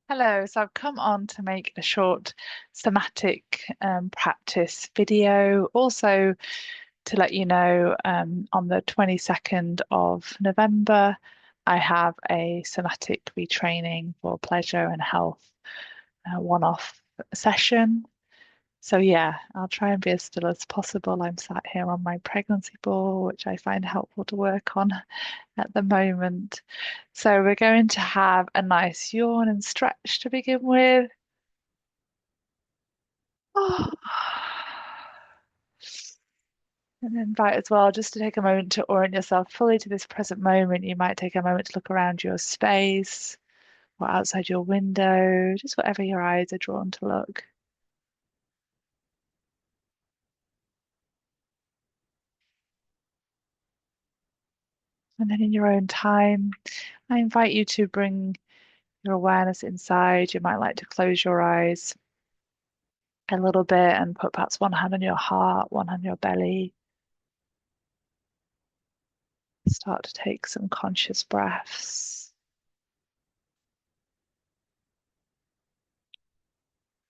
Hello, so I've come on to make a short somatic practice video. Also, to let you know, on the 22nd of November, I have a somatic retraining for pleasure and health one-off session. So yeah, I'll try and be as still as possible. I'm sat here on my pregnancy ball, which I find helpful to work on at the moment. So we're going to have a nice yawn and stretch to begin with. And invite as well just to take a moment to orient yourself fully to this present moment. You might take a moment to look around your space or outside your window, just wherever your eyes are drawn to look. And then in your own time, I invite you to bring your awareness inside. You might like to close your eyes a little bit and put perhaps one hand on your heart, one on your belly. Start to take some conscious breaths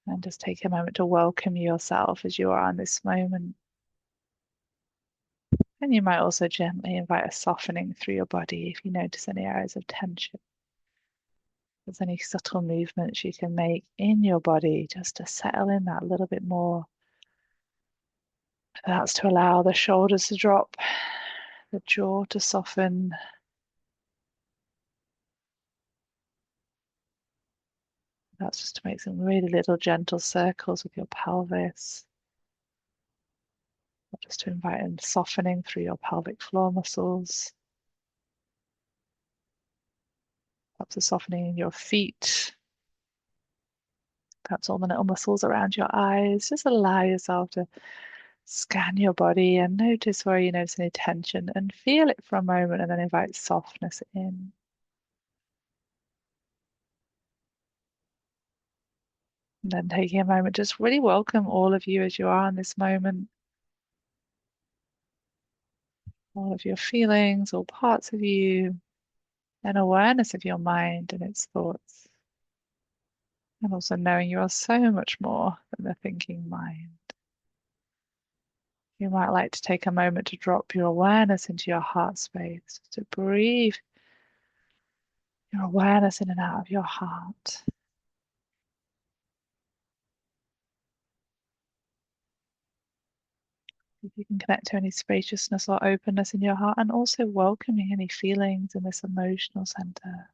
and just take a moment to welcome yourself as you are in this moment. And you might also gently invite a softening through your body if you notice any areas of tension. If there's any subtle movements you can make in your body just to settle in that little bit more. That's to allow the shoulders to drop, the jaw to soften. That's just to make some really little gentle circles with your pelvis. Or just to invite in softening through your pelvic floor muscles. Perhaps a softening in your feet. Perhaps all the little muscles around your eyes. Just allow yourself to scan your body and notice where you notice any tension and feel it for a moment and then invite softness in. And then taking a moment, just really welcome all of you as you are in this moment. All of your feelings, all parts of you, and awareness of your mind and its thoughts. And also knowing you are so much more than the thinking mind. You might like to take a moment to drop your awareness into your heart space, to breathe your awareness in and out of your heart. If you can connect to any spaciousness or openness in your heart, and also welcoming any feelings in this emotional center.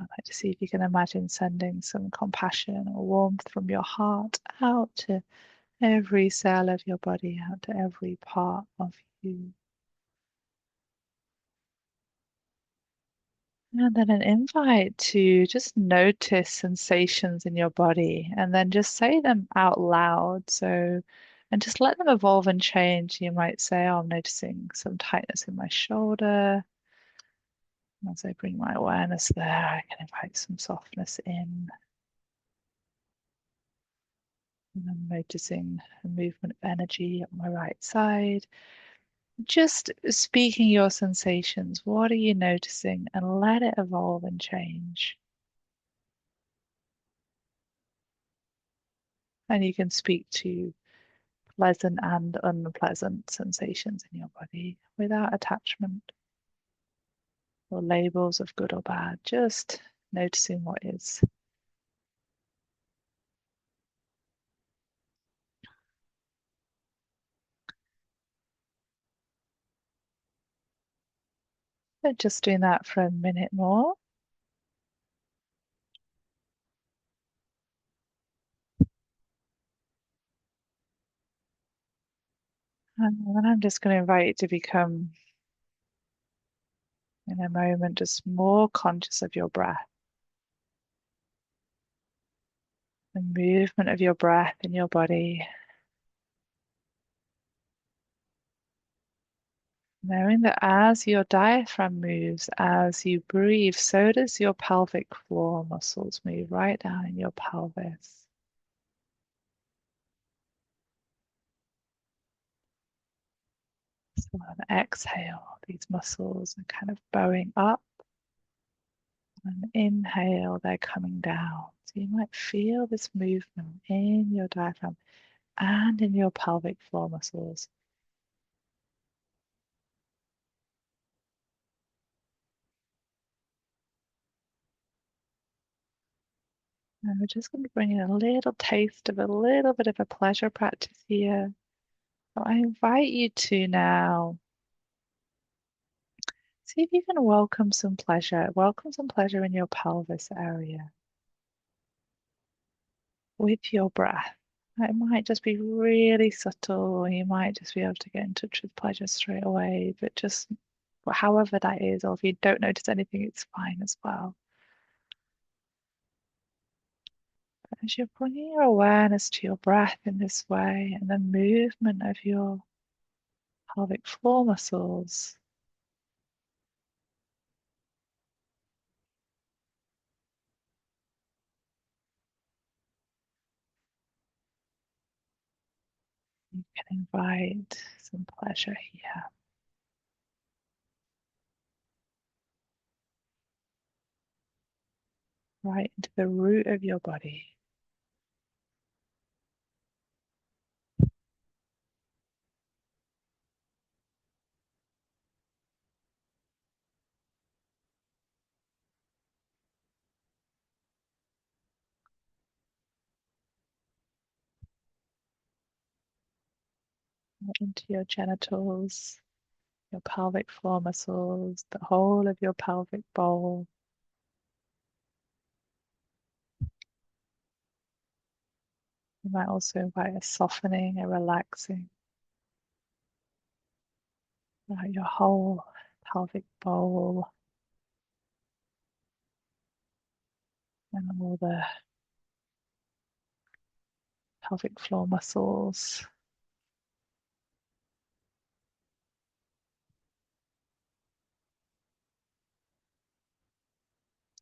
I'd like to see if you can imagine sending some compassion or warmth from your heart out to every cell of your body, out to every part of you. And then an invite to just notice sensations in your body and then just say them out loud. So, and just let them evolve and change. You might say, oh, I'm noticing some tightness in my shoulder. As I bring my awareness there, I can invite some softness in. And I'm noticing a movement of energy on my right side. Just speaking your sensations. What are you noticing? And let it evolve and change. And you can speak to pleasant and unpleasant sensations in your body without attachment or labels of good or bad, just noticing what is. So just doing that for a minute more. And then I'm just going to invite you to become, in a moment, just more conscious of your breath, the movement of your breath in your body. Knowing that as your diaphragm moves, as you breathe, so does your pelvic floor muscles move right down in your pelvis. So on an exhale, these muscles are kind of bowing up. And inhale, they're coming down. So you might feel this movement in your diaphragm and in your pelvic floor muscles. And we're just going to bring in a little taste of a little bit of a pleasure practice here. So I invite you to now see if you can welcome some pleasure in your pelvis area with your breath. It might just be really subtle, or you might just be able to get in touch with pleasure straight away, but just however that is, or if you don't notice anything, it's fine as well. As you're bringing your awareness to your breath in this way and the movement of your pelvic floor muscles, you can invite some pleasure here, right into the root of your body. Into your genitals, your pelvic floor muscles, the whole of your pelvic bowl. You might also invite a softening, a relaxing throughout your whole pelvic bowl and all the pelvic floor muscles.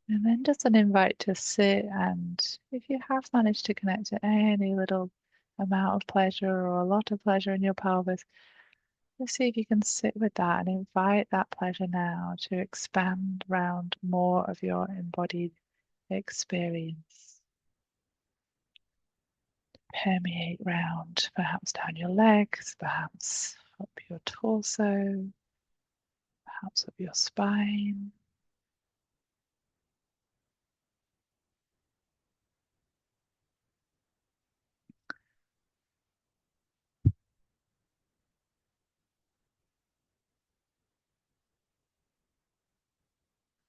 And then just an invite to sit, and if you have managed to connect to any little amount of pleasure or a lot of pleasure in your pelvis, just see if you can sit with that and invite that pleasure now to expand around more of your embodied experience. Permeate round, perhaps down your legs, perhaps up your torso, perhaps up your spine.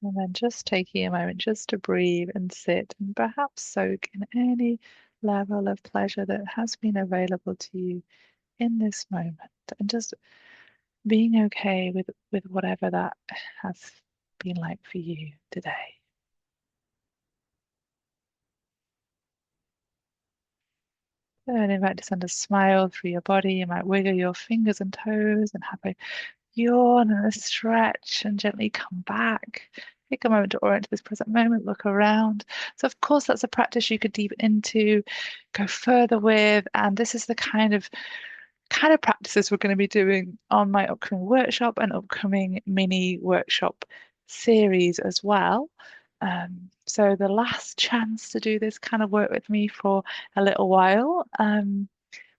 And then just taking a moment just to breathe and sit and perhaps soak in any level of pleasure that has been available to you in this moment. And just being okay with whatever that has been like for you today. And invite to send a smile through your body. You might wiggle your fingers and toes and have a yawn and a stretch and gently come back. Take a moment to orient to this present moment, look around. So, of course, that's a practice you could deep into, go further with, and this is the kind of practices we're going to be doing on my upcoming workshop and upcoming mini workshop series as well. So the last chance to do this kind of work with me for a little while,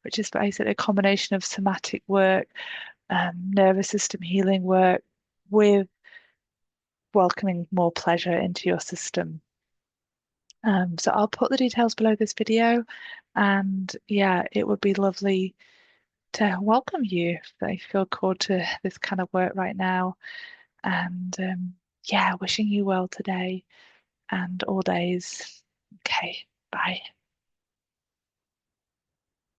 which is basically a combination of somatic work, nervous system healing work with welcoming more pleasure into your system. So I'll put the details below this video, and yeah, it would be lovely to welcome you if they feel called to this kind of work right now. And yeah, wishing you well today and all days. Okay, bye.